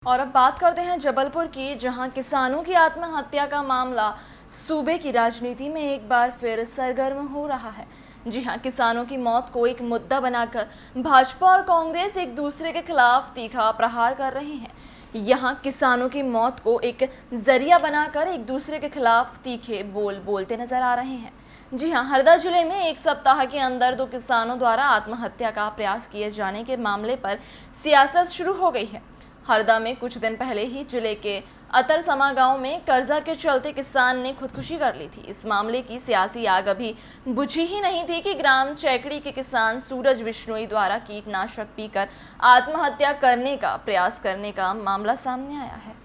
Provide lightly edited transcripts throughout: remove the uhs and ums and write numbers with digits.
और अब बात करते हैं जबलपुर की, जहां किसानों की आत्महत्या का मामला सूबे की राजनीति में एक बार फिर सरगर्म हो रहा है। जी हां, किसानों की मौत को एक मुद्दा बनाकर भाजपा और कांग्रेस एक दूसरे के खिलाफ तीखा प्रहार कर रहे हैं। यहां किसानों की मौत को एक जरिया बनाकर एक दूसरे के खिलाफ तीखे बोल बोलते नजर आ रहे हैं। जी हां, हरदा जिले में एक सप्ताह के अंदर 2 किसानों द्वारा आत्महत्या का प्रयास किए जाने के मामले पर सियासत शुरू हो गई है। हरदा में कुछ दिन पहले ही जिले के अतरसमा गांव में कर्जा के चलते किसान ने खुदकुशी कर ली थी। इस मामले की सियासी आग अभी बुझी ही नहीं थी कि ग्राम चैकड़ी के किसान सूरज बिश्नोई द्वारा कीटनाशक पीकर आत्महत्या करने का प्रयास करने का मामला सामने आया है।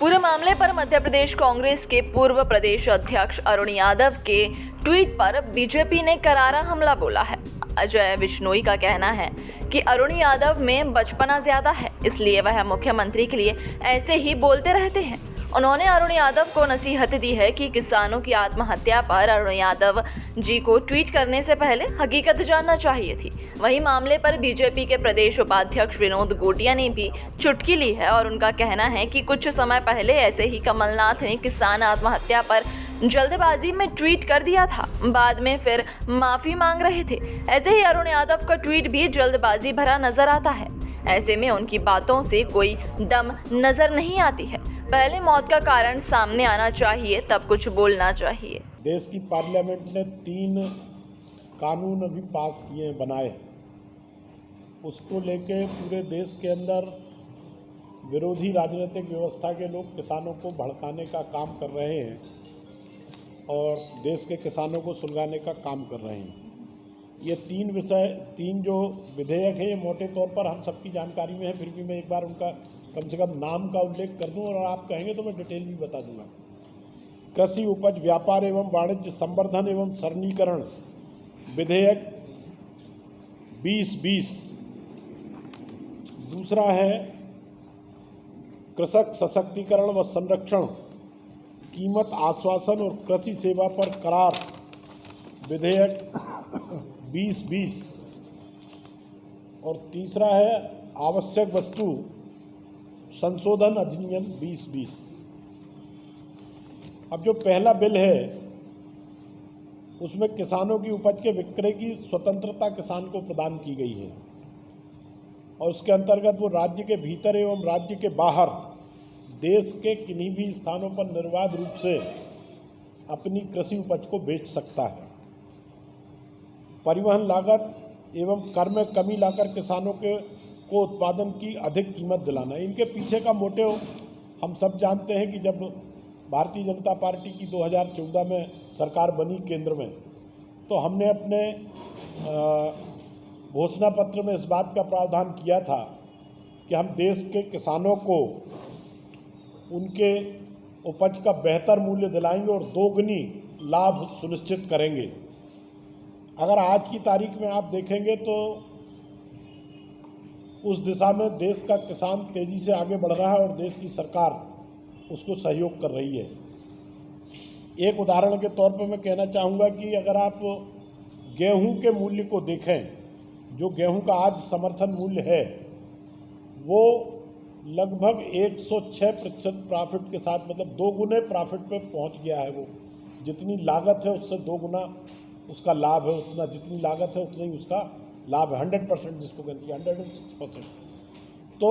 पूरे मामले पर मध्य प्रदेश कांग्रेस के पूर्व प्रदेश अध्यक्ष अरुण यादव के ट्वीट पर बीजेपी ने करारा हमला बोला है। अजय बिश्नोई का कहना है कि अरुण यादव में बचपना ज्यादा है, इसलिए वह मुख्यमंत्री के लिए ऐसे ही बोलते रहते हैं। उन्होंने अरुण यादव को नसीहत दी है कि किसानों की आत्महत्या पर अरुण यादव जी को ट्वीट करने से पहले हकीकत जानना चाहिए थी। वहीं मामले पर बीजेपी के प्रदेश उपाध्यक्ष विनोद गोटिया ने भी चुटकी ली है और उनका कहना है कि कुछ समय पहले ऐसे ही कमलनाथ ने किसान आत्महत्या पर जल्दबाजी में ट्वीट कर दिया था, बाद में फिर माफी मांग रहे थे। ऐसे ही अरुण यादव का ट्वीट भी जल्दबाजी भरा नजर आता है। ऐसे में उनकी बातों से कोई दम नजर नहीं आती है। पहले मौत का कारण सामने आना चाहिए, तब कुछ बोलना चाहिए। देश की पार्लियामेंट ने 3 कानून अभी पास किए बनाए, उसको लेके पूरे देश के अंदर विरोधी राजनीतिक व्यवस्था के लोग किसानों को भड़काने का काम कर रहे हैं और देश के किसानों को सुलगाने का काम कर रहे हैं। ये 3 जो विधेयक है, ये मोटे तौर पर हम सबकी जानकारी में है, फिर भी मैं एक बार उनका कम से कम नाम का उल्लेख कर दूं और आप कहेंगे तो मैं डिटेल भी बता दूंगा। कृषि उपज व्यापार एवं वाणिज्य संवर्धन एवं सरलीकरण विधेयक 2020। दूसरा है कृषक सशक्तिकरण व संरक्षण, कीमत आश्वासन और कृषि सेवा पर करार विधेयक 2020। और तीसरा है आवश्यक वस्तु संशोधन अधिनियम 2020। अब जो पहला बिल है उसमें किसानों की उपज के विक्रय की स्वतंत्रता किसान को प्रदान की गई है और उसके अंतर्गत वो राज्य के भीतर एवं राज्य के बाहर देश के किन्हीं भी स्थानों पर निर्बाध रूप से अपनी कृषि उपज को बेच सकता है। परिवहन लागत एवं कर में कमी लाकर किसानों को उत्पादन की अधिक कीमत दिलाना। इनके पीछे का मोटिव हम सब जानते हैं कि जब भारतीय जनता पार्टी की 2014 में सरकार बनी केंद्र में, तो हमने अपने घोषणा पत्र में इस बात का प्रावधान किया था कि हम देश के किसानों को उनके उपज का बेहतर मूल्य दिलाएंगे और दोगुनी लाभ सुनिश्चित करेंगे। अगर आज की तारीख में आप देखेंगे तो उस दिशा में देश का किसान तेजी से आगे बढ़ रहा है और देश की सरकार उसको सहयोग कर रही है। एक उदाहरण के तौर पर मैं कहना चाहूँगा कि अगर आप गेहूं के मूल्य को देखें, जो गेहूं का आज समर्थन मूल्य है वो लगभग 106% प्रॉफिट के साथ, मतलब 2 गुने प्रॉफिट पे पहुंच गया है। वो जितनी लागत है उससे 2 गुना उसका लाभ है, उतना जितनी लागत है उतना ही उसका लाभ है। 100% जिसको कहते हैं 106%। तो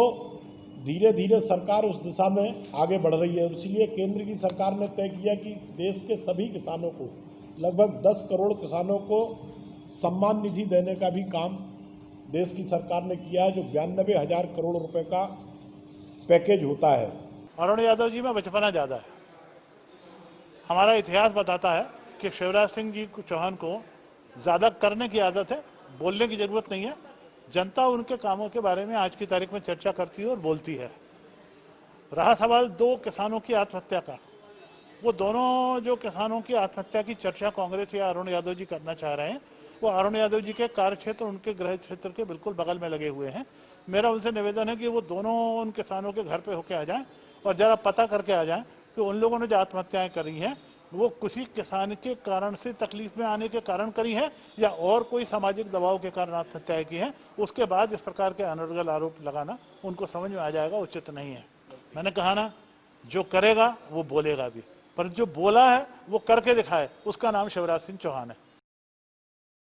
धीरे धीरे सरकार उस दिशा में आगे बढ़ रही है। इसलिए केंद्र की सरकार ने तय किया कि देश के सभी किसानों को, लगभग 10 करोड़ किसानों को सम्मान निधि देने का भी काम देश की सरकार ने किया है, जो 92,000 करोड़ रुपए का पैकेज होता है। अरुण यादव जी में बचपना ज़्यादा है। हमारा इतिहास बताता है कि शिवराज सिंह जी चौहान को ज़्यादा करने की आदत है, बोलने की ज़रूरत नहीं है। जनता उनके कामों के बारे में आज की तारीख में चर्चा करती है और बोलती है। रहा सवाल 2 किसानों की आत्महत्या का, वो दोनों जो किसानों की आत्महत्या की चर्चा कांग्रेस या अरुण यादव जी करना चाह रहे हैं, वो अरुण यादव जी के कार्य क्षेत्र, उनके गृह क्षेत्र के बिल्कुल बगल में लगे हुए हैं। मेरा उनसे निवेदन है कि वो दोनों उन किसानों के घर पे होके आ जाएं और जरा पता करके आ जाएं कि उन लोगों ने जो आत्महत्याएं करी हैं वो किसी किसान के कारण से तकलीफ में आने के कारण करी है या और कोई सामाजिक दबाव के कारण आत्महत्याएं की हैं। उसके बाद इस प्रकार के अनर्गल आरोप लगाना उनको समझ में आ जाएगा उचित नहीं है। मैंने कहा ना, जो करेगा वो बोलेगा भी, पर जो बोला है वो करके दिखाए, उसका नाम शिवराज सिंह चौहान है।